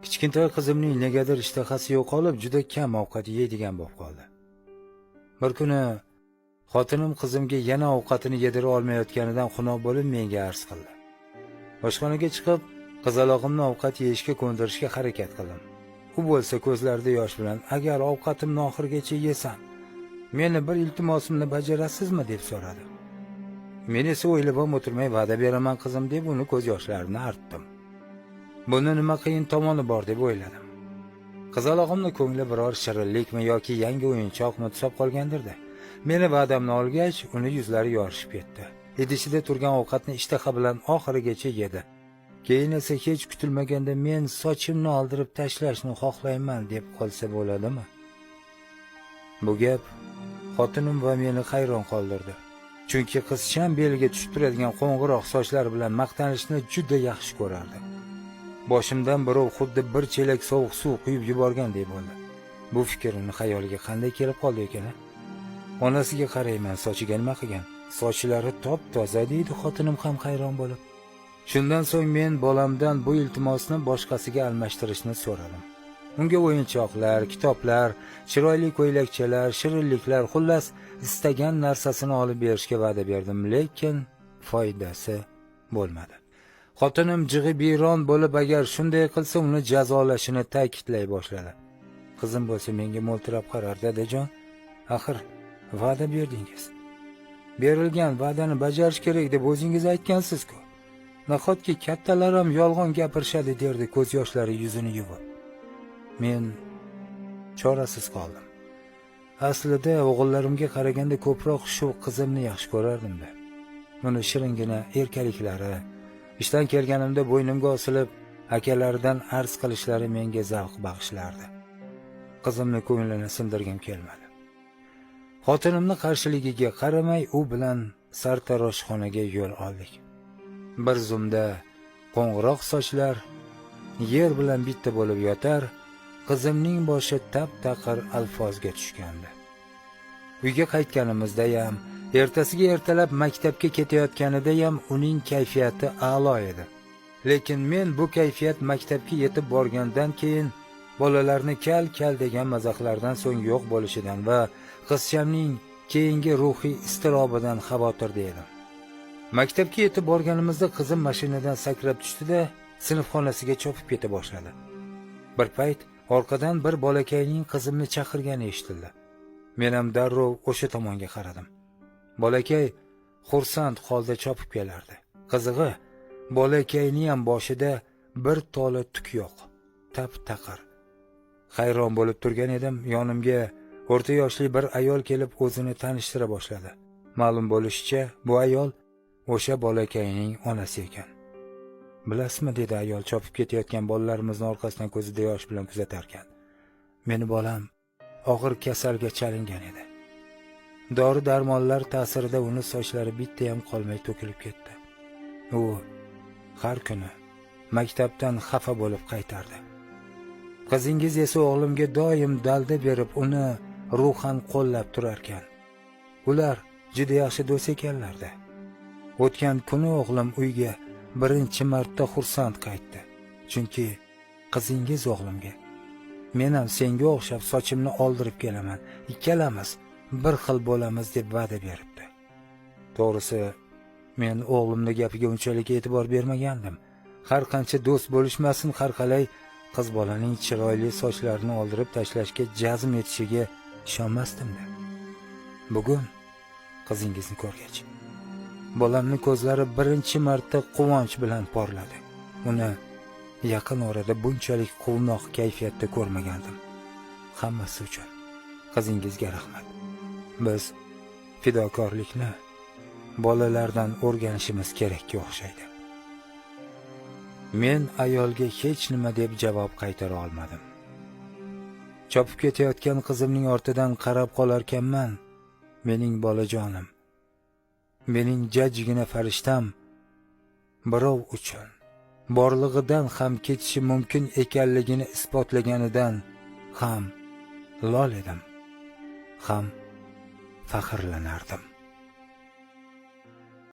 Kichkintoy qizimning negadir ishtahasi yo'qolib, juda kam ovqat yeydigan bo'lib qoldi. Bir kuni xotinim qizimga yana ovqatini yedira olmayotganidan xunob bo'lib menga arz qildi. Oshxonaga chiqib, qizalog'imni ovqat yeyishga ko'ndirishga harakat qildim. U bo'lsa ko'zlarida yosh bilan, "Agar ovqatimni oxirigacha yesam, meni bir iltimosimni bajarasizmi?" deb so'radi. Men esa o'ylab ham o'tirmay, "Va'da beraman qizim" deb uni ko'z yoshlarini artdim. Buni nima qiyin tomoni bor deb o'yladim. Qizalog'imning ko'ngli biror shirinlikmi yoki yangi o'yinchoqmi tusab qolgandirdi. Meni va'damni olgach, uni yuzlari yorishib ketdi. Idishida turgan ovqatni ishtaha bilan oxirigacha yedi. Keyin esa hech kutilmaganda "Men sochimni oldirib tashlashni xohlayman" deb qolsa bo'ladimi? Bu gap xotinim va meni hayron qoldirdi. Chunki qizcham beliga tushib turadigan qo'ng'iroq sochlari bilan maqtanishni juda yaxshi ko'rardi. Boshimdan birov xuddi bir chelak sovuq suv quyib yuborgandek bo'ldi. Bu fikr uni xayoliga qanday kelib qoldi ekan? Onasiga qarayman, sochiga nima qilgan? Sochlari top-toza deydi xotinim ham hayron bo'lib. Shundan so'ng men bolamdan bu iltimosni boshqasiga almashtirishni so'radim. Unga o'yinchoqlar, kitoblar, chiroyli ko'ylakchalar, shirinliklar, xullas istagan narsasini olib berishga va'da berdim, lekin foydasi bo'lmadi. Xotinim jig'i biyron bo'lib, agar shunday qilsa uni jazolashini ta'kidlay boshladi. Qizim bo'lsa menga mo'ltirab qarar, "Dadajon, axir va'da berdingiz. Berilgan va'dani bajarish kerak deb o'zingiz aytgansiz-ku. Nahotki kattalar ham yolg'on gapirishadi" derdi ko'z yoshlari yuzini yuvib. Men chorasiz qoldim. Aslida o'g'illarimga qaraganda ko'proq shu qizimni yaxshi ko'rardim-da. Uni shiringina erkaliklari, ishdan kelganimda bo'ynimga osilib, akalaridan arz qilishlari menga zavq bag'ishlardi. Qizimni ko'nglini sindirgim kelmadi. Xotinimni qarshiligiga qaramay, u bilan sartaroshxonaga yo'l oldik. Bir zumda qo'ng'iroq sochlar yer bilan bitta bo'lib yotar, qizimning boshi tap-taqir alfozga tushgandi. Uyga qaytganimizda ham, ertasiga ertalab maktabga ketayotganida ham uning kayfiyati a'lo edi. Lekin men bu kayfiyat maktabga yetib borgandan keyin bolalarni kal degan mazaxlardan so'ng yo'q bo'lishidan va qizchamning keyingi ruhiy iztirobidan xavotirda edim. Maktabga yetib borganimizda qizim mashinadan sakrab tushdi-da, sinf xonasiga chopib keta boshladi. Bir payt orqadan bir bolakayning qizimni chaqirgani eshitildi. Men ham darrov o'sha tomonga qaradim. Bolakay xursand holda chopib kelardi. Qizig'i, bolakayning ham boshida bir tola tuk yo'q, tap-taqir. Hayron bo'lib turgan edim, yonimga o'rta yoshli bir ayol kelib o'zini tanishtira boshladi. Ma'lum bo'lishicha, bu ayol o'sha bolakayning onasi ekan. "Bilasizmi?" dedi ayol chopib ketayotgan bolalarimizni orqasidan ko'zida yosh bilan kuzatarkan. "Meni bolam og'ir kasalga chalingan edi. Dori-darmonlar ta'sirida uni sochlari bitta ham qolmay to'kilib ketdi. U har kuni maktabdan xafa bo'lib qaytardi. Qizingiz esa o'g'limga doim dalda berib, uni ruhan qo'llab turarkan. Ular juda yaxshi do'st ekanlar-da. O'tgan kuni o'g'lim uyga birinchi marta xursand qaytdi. Chunki qizingiz o'g'limga, men ham senga o'xshab sochimni oldirib kelaman, ikkalamiz bir xil bo'lamiz deb va'da beribdi." To'g'risi, men o'g'limning gapiga unchalik e'tibor bermagandim. Har qancha do'st bo'lishmasin, har qalay qiz bolaning chiroyli sochlarini oldirib tashlashga jazm etishiga ishonmasdim-da. Bugun qizingizni ko'rgach, bolamning ko'zlari birinchi marta quvonch bilan porladi. Uni yaqin orada bunchalik quvnoq kayfiyatda ko'rmagandim. Hammasi uchun qizingizga rahmat. Biz fidokorlikni bolalardan o'rganishimiz kerakka o'xshaydi. Men ayolga hech nima deb javob qaytara olmadim. Chopib ketayotgan qizimning ortidan qarab qolarkanman, mening bolajonim, mening jajjigina farishtam birov uchun borlig'idan ham ketishi mumkin ekanligini isbotlaganidan ham lol edim, ham faxrlanardim.